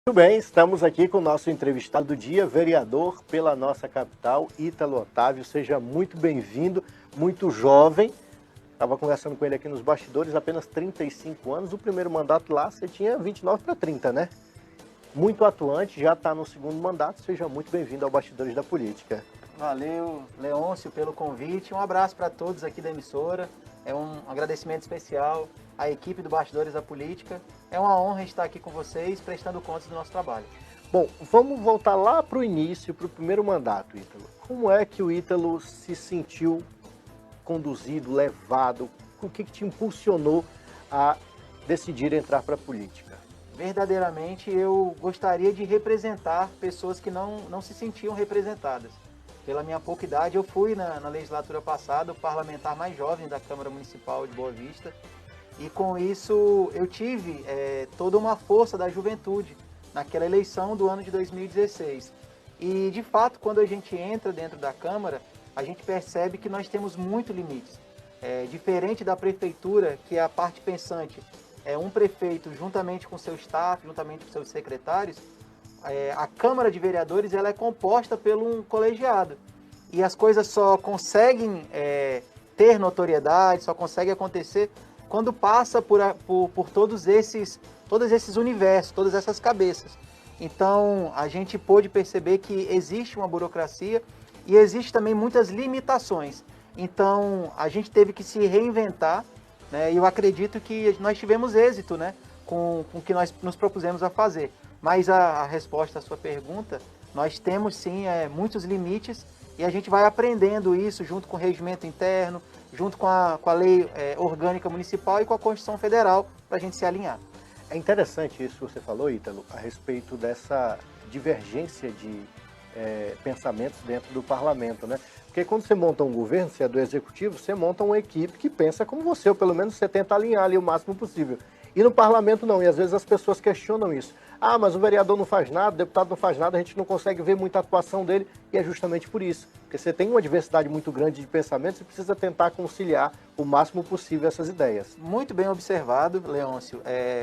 Muito bem, estamos aqui com o nosso entrevistado do dia, vereador pela nossa capital, Ítalo Otávio. Seja muito bem-vindo, muito jovem. Estava conversando com ele aqui nos bastidores, apenas 35 anos. O primeiro mandato lá, você tinha 29 para 30, né? Muito atuante, já está no segundo mandato. Seja muito bem-vindo ao Bastidores da Política. Valeu, Leôncio, pelo convite. Um abraço para todos aqui da emissora. É um agradecimento especial à equipe do Bastidores da Política. É uma honra estar aqui com vocês, prestando contas do nosso trabalho. Bom, vamos voltar lá para o início, para o primeiro mandato, Ítalo. Como é que o Ítalo se sentiu conduzido, levado? O que te impulsionou a decidir entrar para a política? Verdadeiramente, eu gostaria de representar pessoas que não se sentiam representadas. Pela minha pouca idade, eu fui na legislatura passada o parlamentar mais jovem da Câmara Municipal de Boa Vista. E com isso eu tive toda uma força da juventude naquela eleição do ano de 2016. E de fato, quando a gente entra dentro da Câmara, a gente percebe que nós temos muitos limites. Diferente da prefeitura, que é a parte pensante, é um prefeito juntamente com seu staff, juntamente com seus secretários, a Câmara de Vereadores ela é composta por um colegiado. E as coisas só conseguem ter notoriedade, só conseguem acontecer quando passa por todos esses universos, todas essas cabeças. Então, a gente pôde perceber que existe uma burocracia e existe também muitas limitações. Então, a gente teve que se reinventar, né? E eu acredito que nós tivemos êxito, né, com o que nós nos propusemos a fazer. Mas a resposta à sua pergunta, nós temos sim muitos limites e a gente vai aprendendo isso junto com o regimento interno, junto com a lei orgânica municipal e com a Constituição Federal, para a gente se alinhar. É interessante isso que você falou, Ítalo, a respeito dessa divergência de pensamentos dentro do parlamento, né? Porque quando você monta um governo, se é do executivo, você monta uma equipe que pensa como você, ou pelo menos você tenta alinhar ali o máximo possível. E no parlamento não, e às vezes as pessoas questionam isso. Ah, mas o vereador não faz nada, o deputado não faz nada, a gente não consegue ver muita atuação dele, e é justamente por isso. Porque você tem uma diversidade muito grande de pensamentos e precisa tentar conciliar o máximo possível essas ideias. Muito bem observado, Leôncio.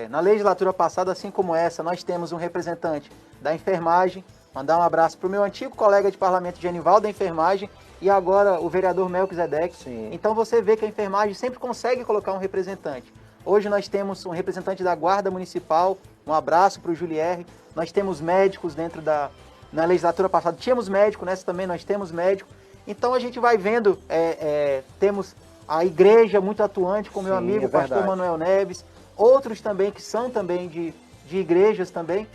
Na legislatura passada, assim como essa, nós temos um representante da enfermagem. Mandar um abraço para o meu antigo colega de parlamento, Genival, da enfermagem, e agora o vereador Melquisedeque. Sim. Então você vê que a enfermagem sempre consegue colocar um representante. Hoje nós temos um representante da Guarda Municipal, um abraço para o Julierre. Nós temos médicos na legislatura passada, tínhamos médico, nessa também nós temos médico. Então a gente vai vendo, temos a igreja muito atuante com meu amigo, o pastor Manuel Neves, outros também que são também de igrejas também.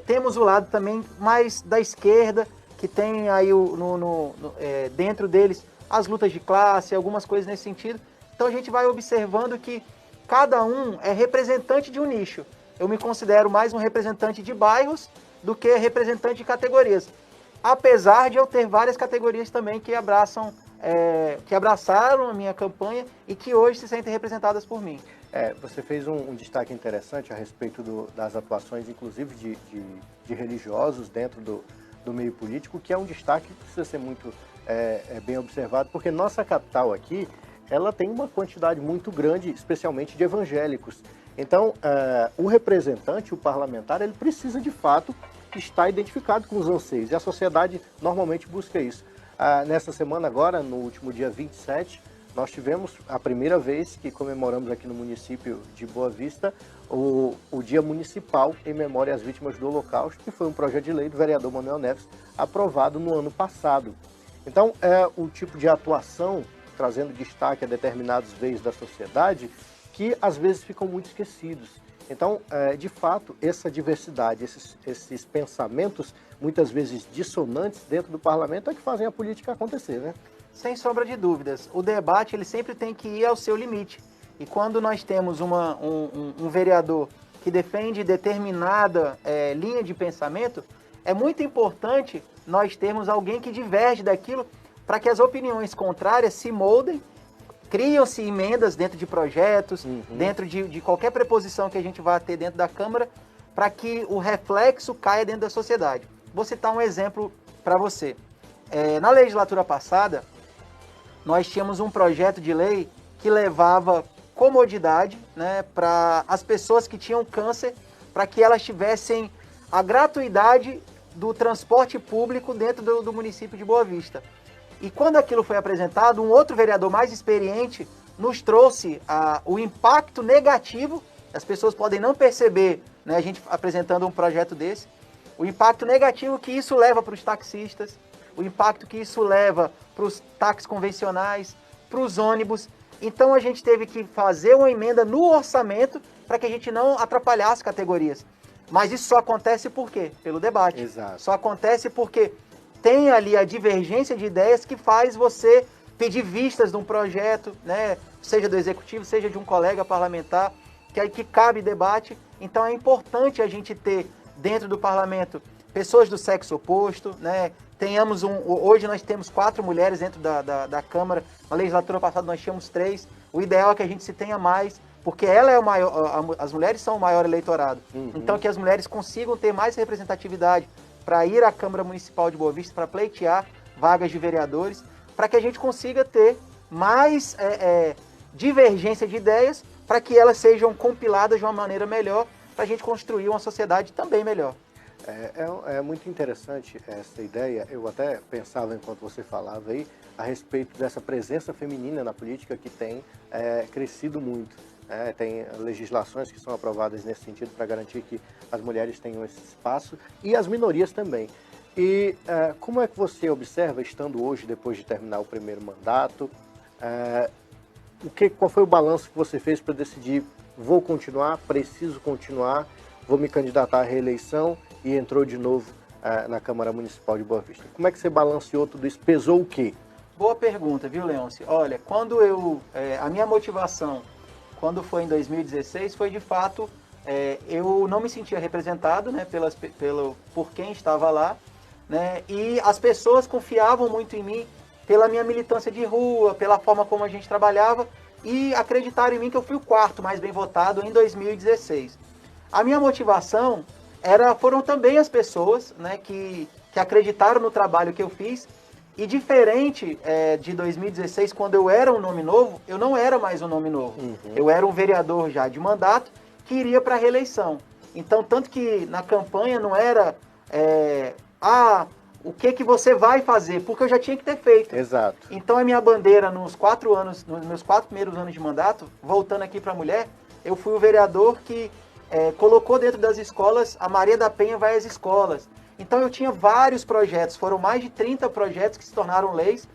Temos o lado também mais da esquerda, que tem aí dentro deles as lutas de classe, algumas coisas nesse sentido. Então a gente vai observando que cada um é representante de um nicho. Eu me considero mais um representante de bairros do que representante de categorias. Apesar de eu ter várias categorias também que abraçaram a minha campanha e que hoje se sentem representadas por mim. Você fez um destaque interessante a respeito das atuações, inclusive de religiosos dentro do meio político, que é um destaque que precisa ser muito bem observado, porque nossa capital aqui, ela tem uma quantidade muito grande, especialmente de evangélicos. Então, o representante, o parlamentar, ele precisa de fato estar identificado com os anseios, e a sociedade normalmente busca isso. Nessa semana agora, no último dia 27, nós tivemos a primeira vez que comemoramos aqui no município de Boa Vista o Dia Municipal em Memória às Vítimas do Holocausto, que foi um projeto de lei do vereador Manuel Neves, aprovado no ano passado. Então, é o tipo de atuação, trazendo destaque a determinados veios da sociedade, que às vezes ficam muito esquecidos. Então, de fato, essa diversidade, esses pensamentos, muitas vezes dissonantes dentro do parlamento, é que fazem a política acontecer, né? Sem sombra de dúvidas, o debate ele sempre tem que ir ao seu limite. E quando nós temos um vereador que defende determinada linha de pensamento, é muito importante nós termos alguém que diverge daquilo para que as opiniões contrárias se moldem, criam-se emendas dentro de projetos, dentro de qualquer preposição que a gente vá ter dentro da Câmara, para que o reflexo caia dentro da sociedade. Vou citar um exemplo para você. Na legislatura passada, nós tínhamos um projeto de lei que levava comodidade, né, para as pessoas que tinham câncer, para que elas tivessem a gratuidade do transporte público dentro do município de Boa Vista. E quando aquilo foi apresentado, um outro vereador mais experiente nos trouxe o impacto negativo, as pessoas podem não perceber, né, a gente apresentando um projeto desse, o impacto negativo que isso leva para os taxistas, o impacto que isso leva para os táxis convencionais, para os ônibus. Então a gente teve que fazer uma emenda no orçamento para que a gente não atrapalhasse as categorias. Mas isso só acontece por quê? Pelo debate. Exato. Só acontece porque tem ali a divergência de ideias que faz você pedir vistas de um projeto, né? Seja do executivo, seja de um colega parlamentar, que cabe debate. Então é importante a gente ter dentro do parlamento pessoas do sexo oposto, né? Hoje nós temos 4 mulheres dentro da Câmara, na legislatura passada nós tínhamos 3. O ideal é que a gente se tenha mais, porque ela é as mulheres são o maior eleitorado. Uhum. Então que as mulheres consigam ter mais representatividade para ir à Câmara Municipal de Boa Vista, para pleitear vagas de vereadores, para que a gente consiga ter mais divergência de ideias, para que elas sejam compiladas de uma maneira melhor, para a gente construir uma sociedade também melhor. É muito interessante essa ideia. Eu até pensava, enquanto você falava aí, a respeito dessa presença feminina na política que tem crescido muito. Tem legislações que são aprovadas nesse sentido para garantir que as mulheres tenham esse espaço e as minorias também. E como é que você observa, estando hoje, depois de terminar o primeiro mandato, qual foi o balanço que você fez para decidir, vou continuar, preciso continuar, vou me candidatar à reeleição, e entrou de novo na Câmara Municipal de Boa Vista? Como é que você balanceou tudo isso? Pesou o quê? Boa pergunta, viu, Leôncio? Olha, quando a minha motivação, quando foi em 2016, foi de fato, eu não me sentia representado, né, por quem estava lá, né, e as pessoas confiavam muito em mim pela minha militância de rua, pela forma como a gente trabalhava, e acreditaram em mim que eu fui o 4º mais bem votado em 2016. A minha motivação foram também as pessoas, né, que acreditaram no trabalho que eu fiz. E diferente de 2016, quando eu era um nome novo, eu não era mais um nome novo. Uhum. Eu era um vereador já de mandato que iria para a reeleição. Então, tanto que na campanha não era o que você vai fazer, porque eu já tinha que ter feito. Exato. Então, a minha bandeira nos meus 4 primeiros anos de mandato, voltando aqui para a mulher, eu fui o vereador que colocou dentro das escolas, a Maria da Penha vai às escolas. Então eu tinha vários projetos, foram mais de 30 projetos que se tornaram leis,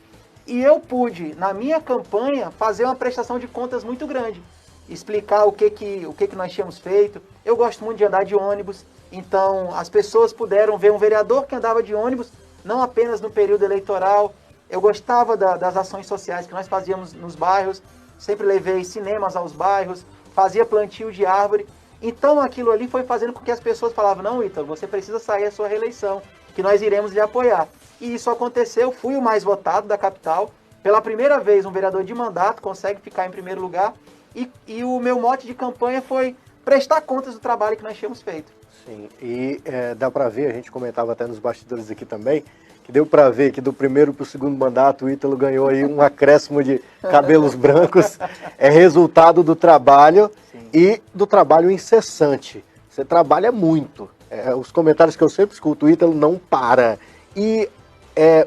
e eu pude, na minha campanha, fazer uma prestação de contas muito grande, explicar o que nós tínhamos feito. Eu gosto muito de andar de ônibus, então as pessoas puderam ver um vereador que andava de ônibus, não apenas no período eleitoral. Eu gostava das ações sociais que nós fazíamos nos bairros, sempre levei cinemas aos bairros, fazia plantio de árvore. Então aquilo ali foi fazendo com que as pessoas falavam, não, Ítalo, você precisa sair à sua reeleição, que nós iremos lhe apoiar. E isso aconteceu, fui o mais votado da capital. Pela primeira vez, um vereador de mandato consegue ficar em primeiro lugar. E o meu mote de campanha foi prestar contas do trabalho que nós tínhamos feito. Sim, e dá para ver, a gente comentava até nos bastidores aqui também, que deu para ver que do primeiro para o segundo mandato o Ítalo ganhou aí um acréscimo de cabelos brancos. É resultado do trabalho. Sim. E do trabalho incessante. Você trabalha muito. Os comentários que eu sempre escuto, o Ítalo não para. E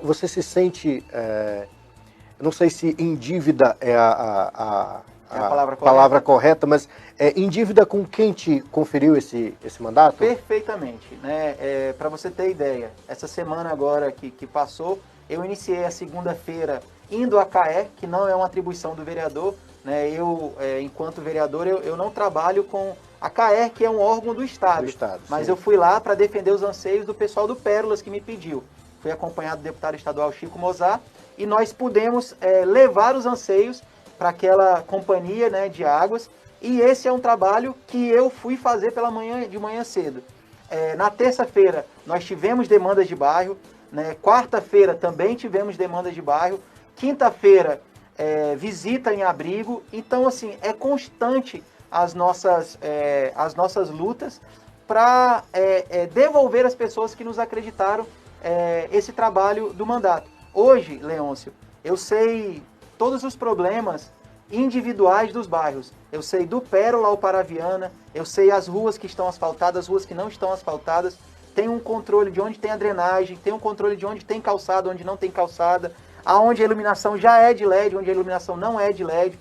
você se sente, não sei se em dívida é a palavra correta, mas em dívida com quem te conferiu esse mandato? Perfeitamente. Né? Para você ter ideia, essa semana agora que passou, eu iniciei a segunda-feira indo à CAE, que não é uma atribuição do vereador. Né? Enquanto vereador, eu não trabalho com a CAER, que é um órgão do Estado. Mas sim, eu fui lá para defender os anseios do pessoal do Pérolas, que me pediu. Fui acompanhado do deputado estadual Chico Mozart, e nós pudemos levar os anseios para aquela companhia, né, de águas. E esse é um trabalho que eu fui fazer de manhã cedo. Na terça-feira, nós tivemos demandas de bairro. Né? Quarta-feira também tivemos demandas de bairro. Quinta-feira, visita em abrigo. Então, assim, é constante as nossas lutas para devolver às pessoas que nos acreditaram esse trabalho do mandato. Hoje, Leôncio, eu sei todos os problemas individuais dos bairros. Eu sei do Pérola ao Paraviana, eu sei as ruas que estão asfaltadas, as ruas que não estão asfaltadas. tem um controle de onde tem a drenagem, tem um controle de onde tem calçada, onde não tem calçada, aonde a iluminação já é de LED, onde a iluminação não é de LED.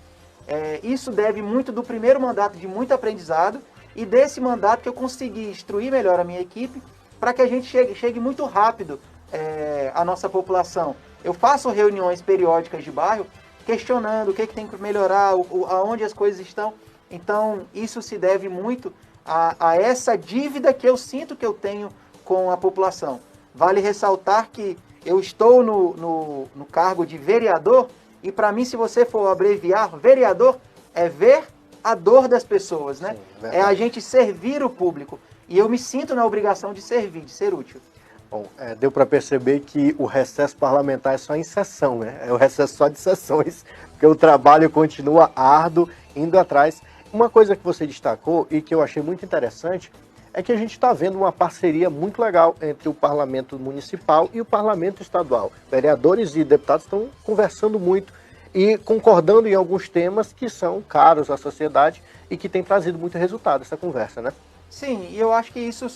Isso deve muito do primeiro mandato de muito aprendizado e desse mandato que eu consegui instruir melhor a minha equipe para que a gente chegue muito rápido à nossa população. Eu faço reuniões periódicas de bairro questionando o que tem que melhorar, aonde as coisas estão. Então, isso se deve muito a essa dívida que eu sinto que eu tenho com a população. Vale ressaltar que eu estou no cargo de vereador e, para mim, se você for abreviar, vereador é ver a dor das pessoas, né? Sim, é a gente servir o público. E eu me sinto na obrigação de servir, de ser útil. Bom, deu para perceber que o recesso parlamentar é só em sessão, né? É o recesso só de sessões, porque o trabalho continua árduo, indo atrás. Uma coisa que você destacou e que eu achei muito interessante é que a gente está vendo uma parceria muito legal entre o parlamento municipal e o parlamento estadual. Vereadores e deputados estão conversando muito e concordando em alguns temas que são caros à sociedade e que tem trazido muito resultado essa conversa, né? Sim, e eu acho que isso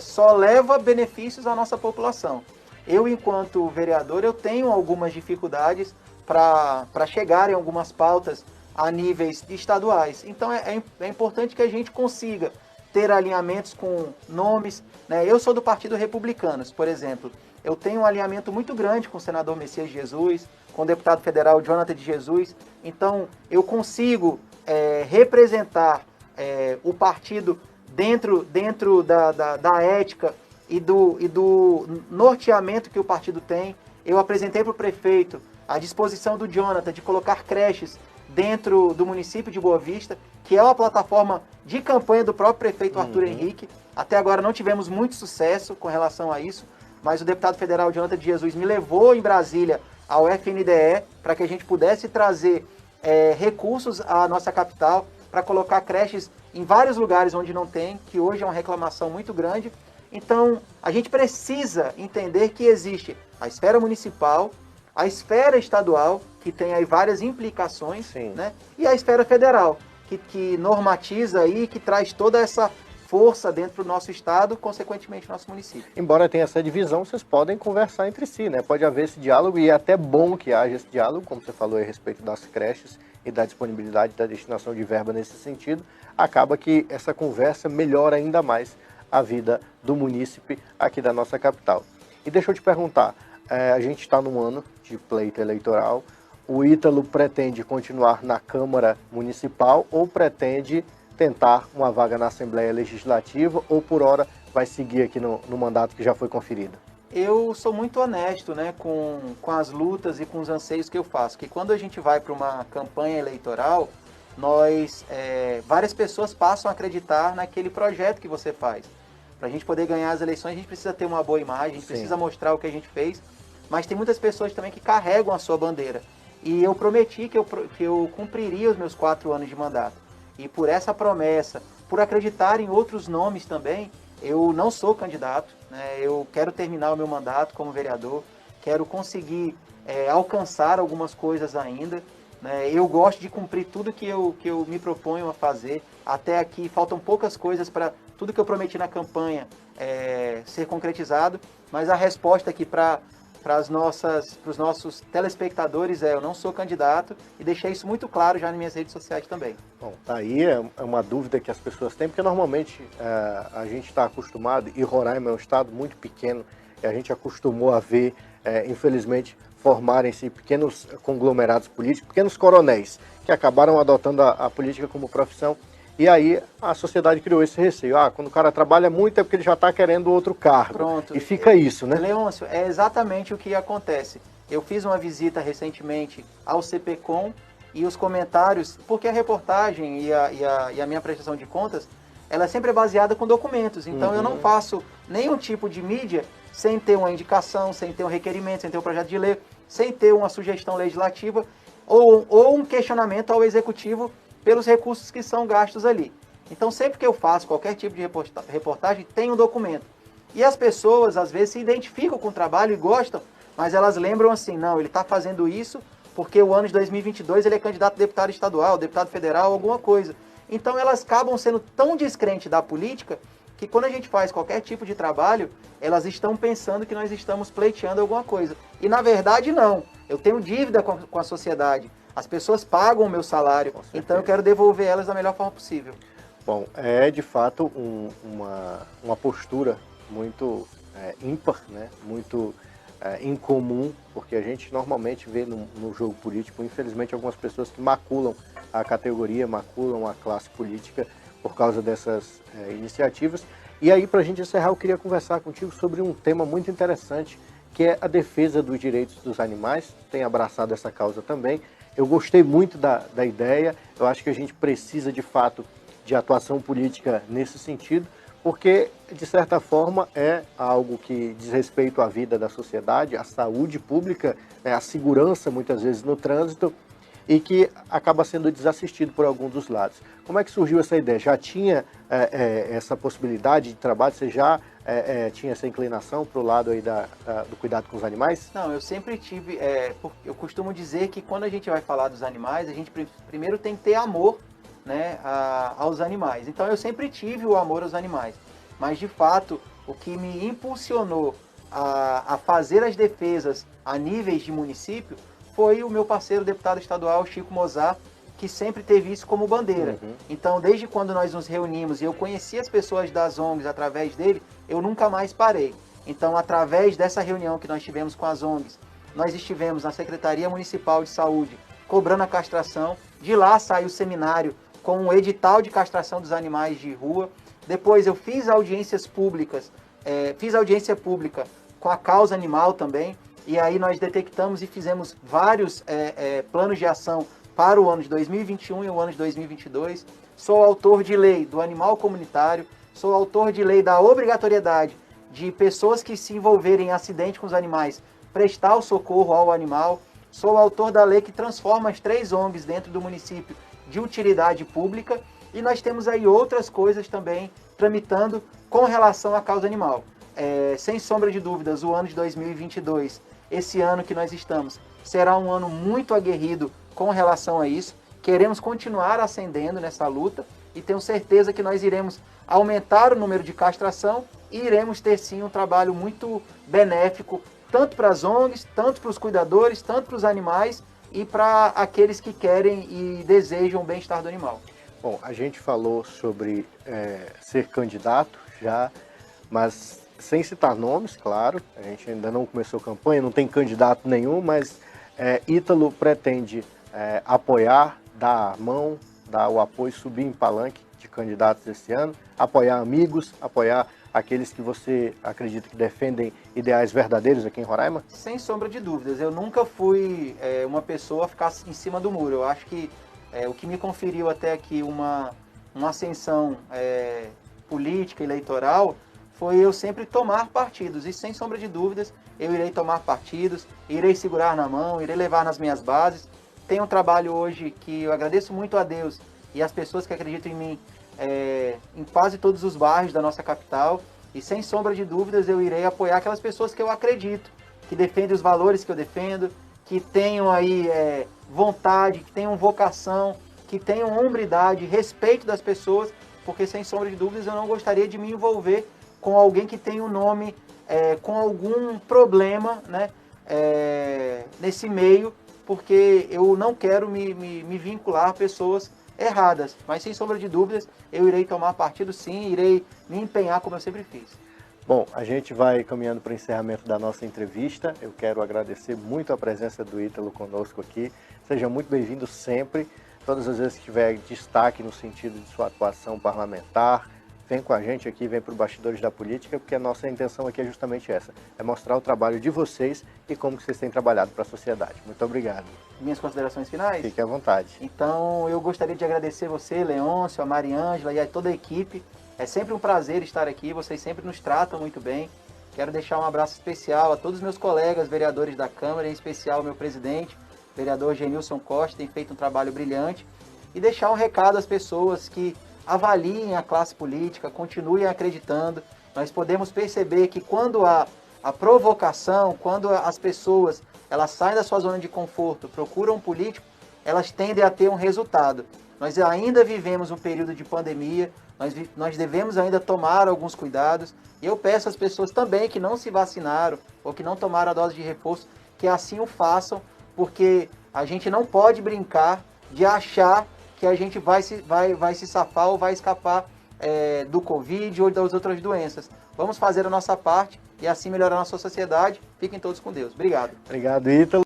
só leva benefícios à nossa população. Eu, enquanto vereador, eu tenho algumas dificuldades para chegar em algumas pautas a níveis estaduais. Então é importante que a gente consiga ter alinhamentos com nomes, né? Eu sou do Partido Republicanos, por exemplo. Eu tenho um alinhamento muito grande com o senador Messias de Jesus, com o deputado federal Jonathan de Jesus. Então eu consigo representar o partido dentro da ética e do norteamento que o partido tem. Eu apresentei para o prefeito a disposição do Jonathan de colocar creches dentro do município de Boa Vista, que é uma plataforma de campanha do próprio prefeito Arthur Henrique. Até agora não tivemos muito sucesso com relação a isso, mas o deputado federal Jonathan de Jesus me levou em Brasília ao FNDE para que a gente pudesse trazer recursos à nossa capital para colocar creches em vários lugares onde não tem, que hoje é uma reclamação muito grande. Então, a gente precisa entender que existe a esfera municipal, a esfera estadual, que tem aí várias implicações, né? E a esfera federal, que normatiza aí, que traz toda essa força dentro do nosso estado, consequentemente nosso município. Embora tenha essa divisão, vocês podem conversar entre si, né? Pode haver esse diálogo e é até bom que haja esse diálogo, como você falou a respeito das creches e da disponibilidade da destinação de verba nesse sentido. Acaba que essa conversa melhora ainda mais a vida do munícipe aqui da nossa capital. E deixa eu te perguntar, a gente está num ano de pleito eleitoral, o Ítalo pretende continuar na Câmara Municipal ou pretende tentar uma vaga na Assembleia Legislativa ou por hora vai seguir aqui no mandato que já foi conferido? Eu sou muito honesto, né, com as lutas e com os anseios que eu faço, que quando a gente vai para uma campanha eleitoral, várias pessoas passam a acreditar naquele projeto que você faz. Para a gente poder ganhar as eleições, a gente precisa ter uma boa imagem, a gente precisa mostrar o que a gente fez, mas tem muitas pessoas também que carregam a sua bandeira. E eu prometi que eu cumpriria os meus 4 anos de mandato. E por essa promessa, por acreditar em outros nomes também, eu não sou candidato, né? Eu quero terminar o meu mandato como vereador, quero conseguir alcançar algumas coisas ainda, né? Eu gosto de cumprir tudo que eu me proponho a fazer. Até aqui faltam poucas coisas para tudo que eu prometi na campanha ser concretizado, mas a resposta aqui para os nossos telespectadores eu não sou candidato e deixei isso muito claro já nas minhas redes sociais também. Bom, tá aí é uma dúvida que as pessoas têm, porque normalmente a gente está acostumado, e Roraima é um estado muito pequeno, e a gente acostumou a ver, infelizmente, formarem-se pequenos conglomerados políticos, pequenos coronéis, que acabaram adotando a política como profissão. E aí a sociedade criou esse receio. Quando o cara trabalha muito é porque ele já está querendo outro cargo. Pronto. E fica isso, né? Leôncio, é exatamente o que acontece. Eu fiz uma visita recentemente ao CPCom e os comentários, porque a reportagem e a minha prestação de contas, ela é sempre baseada com documentos. Então eu não faço nenhum tipo de mídia sem ter uma indicação, sem ter um requerimento, sem ter um projeto de lei, sem ter uma sugestão legislativa ou um questionamento ao executivo pelos recursos que são gastos ali. Então, sempre que eu faço qualquer tipo de reportagem, tem um documento. E as pessoas, às vezes, se identificam com o trabalho e gostam, mas elas lembram assim, não, ele está fazendo isso porque o ano de 2022 ele é candidato a deputado estadual, deputado federal, alguma coisa. Então, elas acabam sendo tão descrentes da política que quando a gente faz qualquer tipo de trabalho, elas estão pensando que nós estamos pleiteando alguma coisa. E na verdade não. Eu tenho dívida com a sociedade. As pessoas pagam o meu salário, então eu quero devolver elas da melhor forma possível. Bom, é de fato uma postura muito ímpar, né? Muito incomum, porque a gente normalmente vê no jogo político, infelizmente, algumas pessoas que maculam a categoria, maculam a classe política por causa dessas iniciativas. E aí, para a gente encerrar, eu queria conversar contigo sobre um tema muito interessante, que é a defesa dos direitos dos animais. Tem abraçado essa causa também. Eu gostei muito da ideia, eu acho que a gente precisa, de fato, de atuação política nesse sentido, porque, de certa forma, é algo que diz respeito à vida da sociedade, à saúde pública, né, à segurança, muitas vezes, no trânsito, e que acaba sendo desassistido por algum dos lados. Como é que surgiu essa ideia? Já tinha essa possibilidade de trabalho? Você já tinha essa inclinação para o lado aí do cuidado com os animais? Não, eu sempre tive... eu costumo dizer que quando a gente vai falar dos animais, a gente primeiro tem que ter amor, né, aos animais. Então eu sempre tive o amor aos animais. Mas, de fato, o que me impulsionou a fazer as defesas a níveis de município foi o meu parceiro deputado estadual, Chico Mozart, que sempre teve isso como bandeira. Uhum. Então, desde quando nós nos reunimos e eu conheci as pessoas das ONGs através dele, eu nunca mais parei. Então, através dessa reunião que nós tivemos com as ONGs, nós estivemos na Secretaria Municipal de Saúde cobrando a castração. De lá saiu o seminário com um edital de castração dos animais de rua. Depois eu fiz audiências públicas, fiz audiência pública com a causa animal também. E aí nós detectamos e fizemos vários planos de ação para o ano de 2021 e o ano de 2022. Sou autor de lei do animal comunitário, sou autor de lei da obrigatoriedade de pessoas que se envolverem em acidente com os animais prestar o socorro ao animal. Sou autor da lei que transforma as 3 ONGs dentro do município de utilidade pública. E nós temos aí outras coisas também tramitando com relação à causa animal. Sem sombra de dúvidas, o ano de 2022, esse ano que nós estamos, será um ano muito aguerrido com relação a isso. Queremos continuar ascendendo nessa luta e tenho certeza que nós iremos aumentar o número de castração e iremos ter sim um trabalho muito benéfico, tanto para as ONGs, tanto para os cuidadores, tanto para os animais e para aqueles que querem e desejam o bem-estar do animal. Bom, a gente falou sobre ser candidato já, mas sem citar nomes, claro, a gente ainda não começou campanha, não tem candidato nenhum, mas Ítalo pretende apoiar, dar a mão, dar o apoio, subir em palanque de candidatos esse ano, apoiar amigos, apoiar aqueles que você acredita que defendem ideais verdadeiros aqui em Roraima? Sem sombra de dúvidas, eu nunca fui uma pessoa a ficar em cima do muro. Eu acho que o que me conferiu até aqui uma ascensão política, eleitoral, foi eu sempre tomar partidos. E sem sombra de dúvidas, eu irei tomar partidos, irei segurar na mão, irei levar nas minhas bases. Tenho um trabalho hoje que eu agradeço muito a Deus e as pessoas que acreditam em mim em quase todos os bairros da nossa capital. E sem sombra de dúvidas, eu irei apoiar aquelas pessoas que eu acredito, que defendem os valores que eu defendo, que tenham aí vontade, que tenham vocação, que tenham hombridade, respeito das pessoas, porque sem sombra de dúvidas eu não gostaria de me envolver com alguém que tem um nome com algum problema, né, nesse meio, porque eu não quero me vincular a pessoas erradas. Mas sem sombra de dúvidas eu irei tomar partido sim, irei me empenhar como eu sempre fiz. Bom, a gente vai caminhando para o encerramento da nossa entrevista. Eu quero agradecer muito a presença do Ítalo conosco aqui. Seja muito bem-vindo sempre. Todas as vezes que tiver destaque no sentido de sua atuação parlamentar, vem com a gente aqui, vem para o Bastidores da Política, porque a nossa intenção aqui é justamente essa, é mostrar o trabalho de vocês e como que vocês têm trabalhado para a sociedade. Muito obrigado. Minhas considerações finais? Fique à vontade. Então, eu gostaria de agradecer você, Leôncio, a Mariângela e a toda a equipe. É sempre um prazer estar aqui, vocês sempre nos tratam muito bem. Quero deixar um abraço especial a todos os meus colegas vereadores da Câmara, em especial ao meu presidente, vereador Genilson Costa, tem feito um trabalho brilhante. E deixar um recado às pessoas que avaliem a classe política, continuem acreditando. Nós podemos perceber que quando há a provocação, quando as pessoas elas saem da sua zona de conforto, procuram um político, elas tendem a ter um resultado. Nós ainda vivemos um período de pandemia, nós devemos ainda tomar alguns cuidados. E eu peço às pessoas também que não se vacinaram ou que não tomaram a dose de reforço, que assim o façam, porque a gente não pode brincar de achar que a gente vai se safar ou vai escapar do Covid ou das outras doenças. Vamos fazer a nossa parte e assim melhorar a nossa sociedade. Fiquem todos com Deus. Obrigado. Obrigado, Ítalo.